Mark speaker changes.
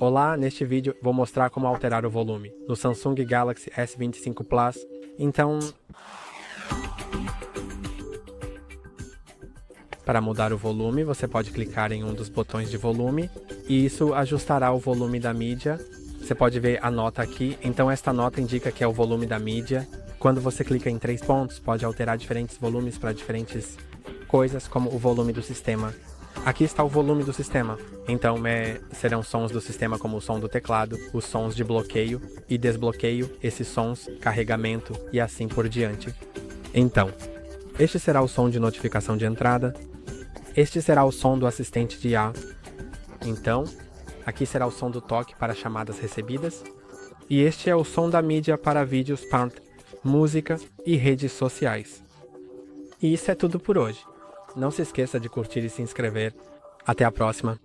Speaker 1: Olá, neste vídeo vou mostrar como alterar o volume no Samsung Galaxy S25 Plus. Então, para mudar o volume, você pode clicar em um dos botões de volume e isso ajustará o volume da mídia. Você pode ver a nota aqui, então esta nota indica que é o volume da mídia. Quando você clica em 3 pontos, pode alterar diferentes volumes para diferentes coisas, como o volume do sistema. Aqui está o volume do sistema, então serão sons do sistema como o som do teclado, os sons de bloqueio e desbloqueio, esses sons, carregamento e assim por diante. Então, este será o som de notificação de entrada, este será o som do assistente de IA, então, aqui será o som do toque para chamadas recebidas, e este é o som da mídia para vídeos, música e redes sociais. E isso é tudo por hoje. Não se esqueça de curtir e se inscrever. Até a próxima!